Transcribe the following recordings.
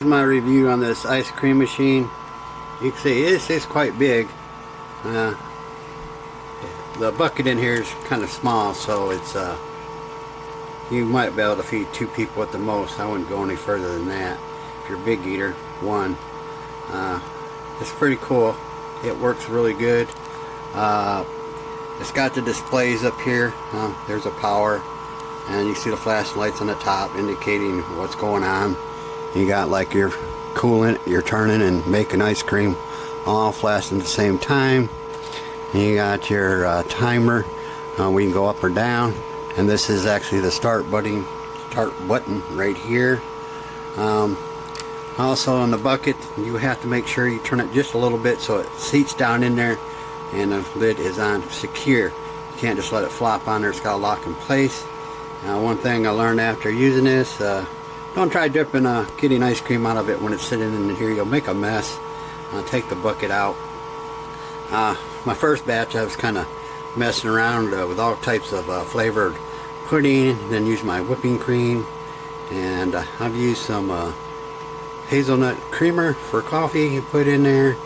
My review on this ice cream machine. You can see it's quite big. The bucket in here is kind of small, so it's you might be able to feed 2 people at the most. I wouldn't go any further than that. If you're a big eater, 1. It's pretty cool. It works really good. It's got the displays up here. There's a power, and you see the flashlights on the top indicating what's going on. You got like your coolant, you're turning and making ice cream, all flashing at the same time. And you got your timer. We can go up or down, and this is actually the start button right here. Also in the bucket, you have to make sure you turn it just a little bit so it seats down in there, and the lid is on secure. You can't just let it flop on there. It's got to lock in place. One thing I learned after using this, don't try dipping getting ice cream out of it when it's sitting in here. You'll make a mess. Take the bucket out. My first batch I was kind of messing around with all types of flavored pudding, then used my whipping cream, and I've used some hazelnut creamer for coffee and put in there.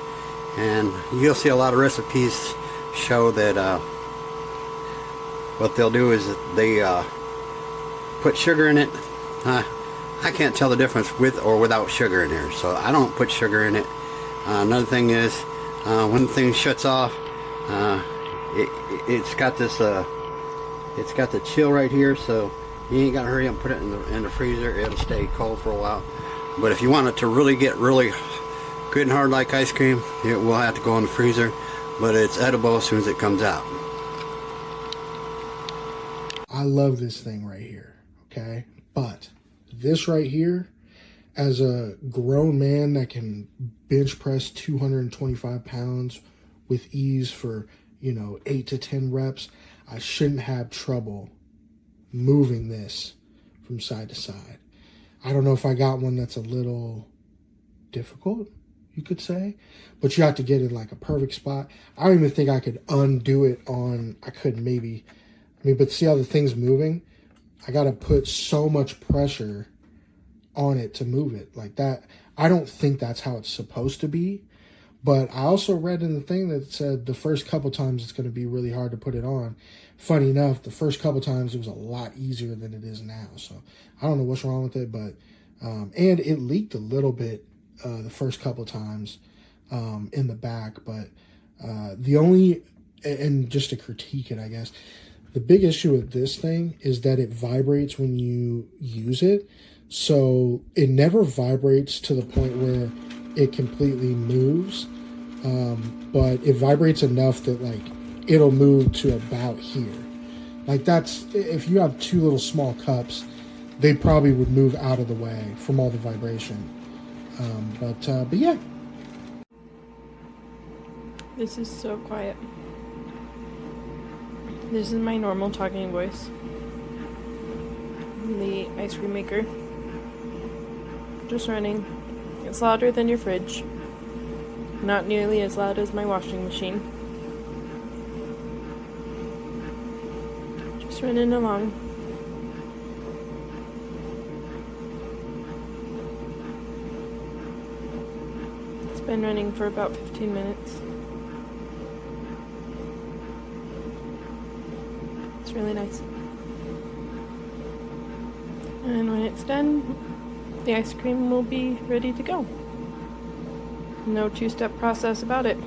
And you'll see a lot of recipes show that what they'll do is they put sugar in it. I can't tell the difference with or without sugar in here, so I don't put sugar in it. Another thing is, when the thing shuts off, it's got this, it's got the chill right here, so you ain't gotta hurry up and put it in the freezer. It'll stay cold for a while. But if you want it to really get really good and hard like ice cream, it will have to go in the freezer. But it's edible as soon as it comes out. I love this thing right here, okay? But this right here, as a grown man that can bench press 225 pounds with ease for, 8 to 10 reps, I shouldn't have trouble moving this from side to side. I don't know if I got one that's a little difficult, you could say, but you have to get in like a perfect spot. I don't even think I could undo it on, I could maybe, but see how the thing's moving? I got to put so much pressure on it to move it like that. I don't think that's how it's supposed to be, but I also read in the thing that said the first couple times it's going to be really hard to put it on. Funny enough, the first couple times it was a lot easier than it is now. So I don't know what's wrong with it, but and it leaked a little bit the first couple times in the back, but the only, and just to critique it, I guess, the big issue with this thing is that it vibrates when you use it. So it never vibrates to the point where it completely moves, but it vibrates enough that like it'll move to about here. Like that's, if you have 2 little small cups, they probably would move out of the way from all the vibration. But yeah. This is so quiet. This is my normal talking voice. The ice cream maker. Just running. It's louder than your fridge. Not nearly as loud as my washing machine. Just running along. It's been running for about 15 minutes. It's really nice. And when it's done, the ice cream will be ready to go. No 2-step process about it.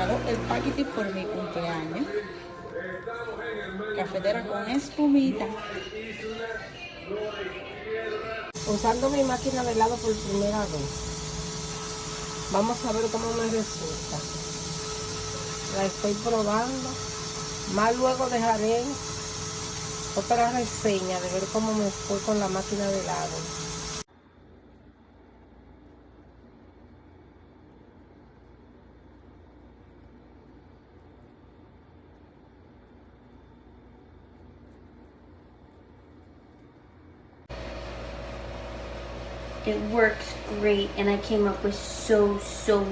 regalo el paquete por mi cumpleaños. Cafetera con espumita. Usando mi máquina de helado por primera vez. Vamos a ver cómo me resulta. La estoy probando. Más luego dejaré otra reseña de ver cómo me fue con la máquina de helado. It works great, and I came up with so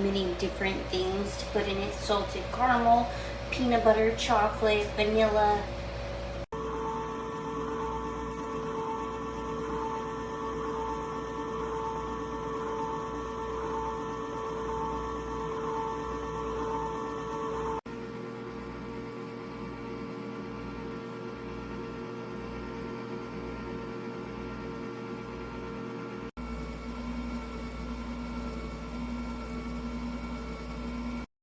many different things to put in it. Salted caramel, peanut butter, chocolate, vanilla,